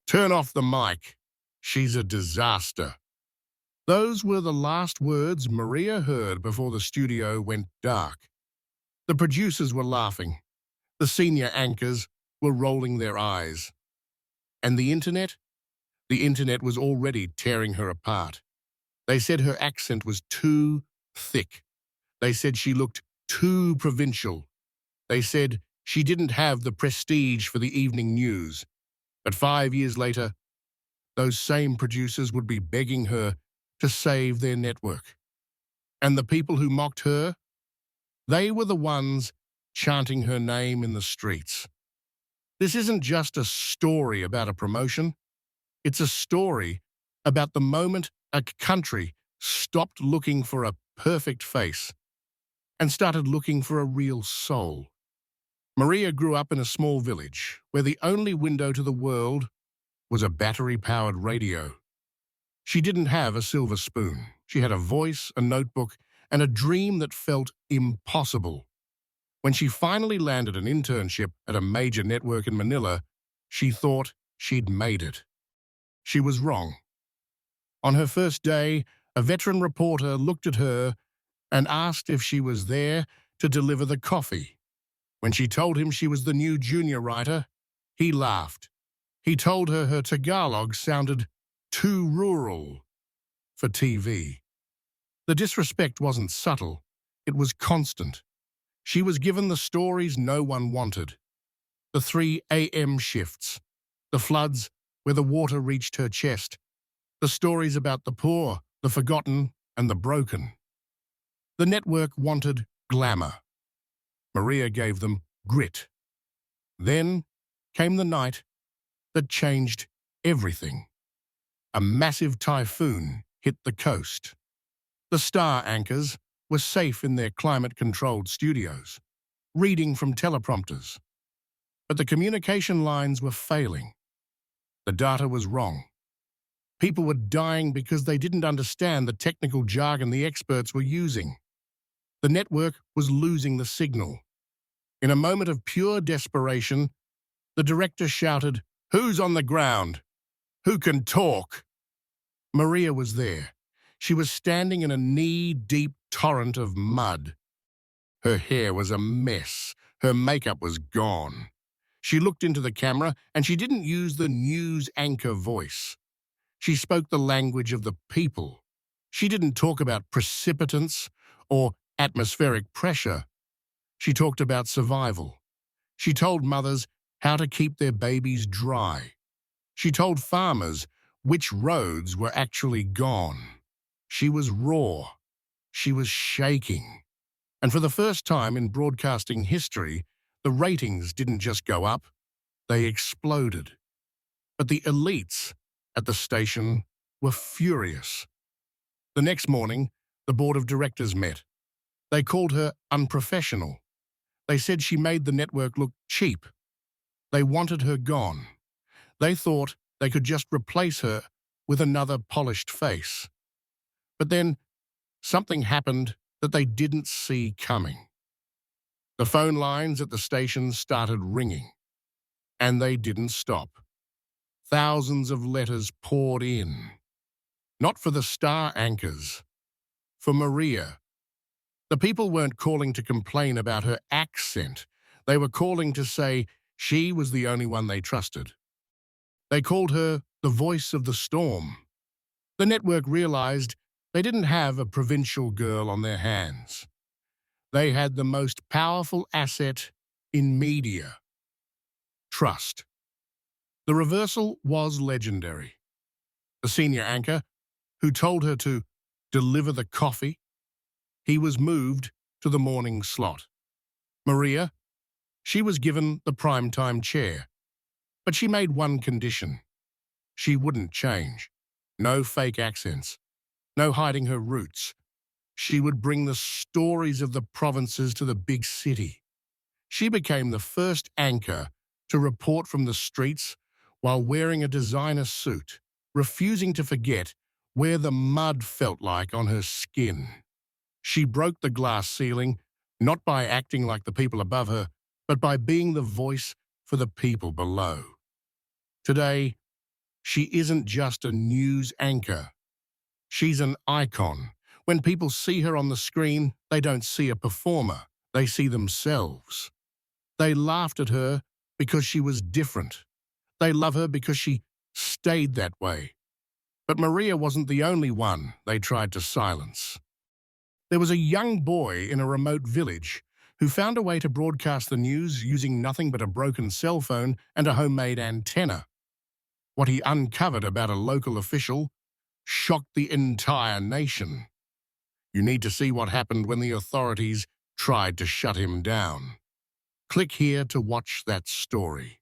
"Turn off the mic. She's a disaster." Those were the last words Maria heard before the studio went dark. The producers were laughing. The senior anchors were rolling their eyes. And the internet? The internet was already tearing her apart. They said her accent was too thick. They said she looked too provincial. They said she didn't have the prestige for the evening news. But 5 years later, those same producers would be begging her to save their network. And the people who mocked her, they were the ones chanting her name in the streets. This isn't just a story about a promotion. It's a story about the moment a country stopped looking for a perfect face and started looking for a real soul. Maria grew up in a small village where the only window to the world was a battery-powered radio. She didn't have a silver spoon. She had a voice, a notebook, and a dream that felt impossible. When she finally landed an internship at a major network in Manila, she thought she'd made it. She was wrong. On her first day, a veteran reporter looked at her and asked if she was there to deliver the coffee. When she told him she was the new junior writer, he laughed. He told her her Tagalog sounded too rural for TV. The disrespect wasn't subtle, it was constant. She was given the stories no one wanted. The 3 a.m. shifts, the floods where the water reached her chest, the stories about the poor, the forgotten, and the broken. The network wanted glamour. Maria gave them grit. Then came the night that changed everything. A massive typhoon hit the coast. The star anchors were safe in their climate-controlled studios, reading from teleprompters. But the communication lines were failing. The data was wrong. People were dying because they didn't understand the technical jargon the experts were using. The network was losing the signal. In a moment of pure desperation, the director shouted, "Who's on the ground? Who can talk?" Maria was there. She was standing in a knee-deep torrent of mud. Her hair was a mess. Her makeup was gone. She looked into the camera, and she didn't use the news anchor voice. She spoke the language of the people. She didn't talk about precipitants or atmospheric pressure. She talked about survival. She told mothers how to keep their babies dry. She told farmers which roads were actually gone. She was raw. She was shaking. And for the first time in broadcasting history, the ratings didn't just go up, they exploded. But the elites at the station were furious. The next morning, the board of directors met. They called her unprofessional. They said she made the network look cheap. They wanted her gone. They thought they could just replace her with another polished face. But then, something happened that they didn't see coming. The phone lines at the station started ringing, and they didn't stop. Thousands of letters poured in. Not for the star anchors, for Maria. The people weren't calling to complain about her accent. They were calling to say she was the only one they trusted. They called her the voice of the storm. The network realized they didn't have a provincial girl on their hands. They had the most powerful asset in media: trust. The reversal was legendary. The senior anchor, who told her to deliver the coffee, he was moved to the morning slot. Maria, she was given the primetime chair, but she made one condition. She wouldn't change. No fake accents. No hiding her roots. She would bring the stories of the provinces to the big city. She became the first anchor to report from the streets while wearing a designer suit, refusing to forget where the mud felt like on her skin. She broke the glass ceiling, not by acting like the people above her, but by being the voice for the people below. Today, She isn't just a news anchor. She's an icon. When people see her on the screen, they don't see a performer. They see themselves. They laughed at her because she was different. They love her because she stayed that way. But Maria wasn't the only one they tried to silence. There was a young boy in a remote village who found a way to broadcast the news using nothing but a broken cell phone and a homemade antenna. What he uncovered about a local official shocked the entire nation. You need to see what happened when the authorities tried to shut him down. Click here to watch that story.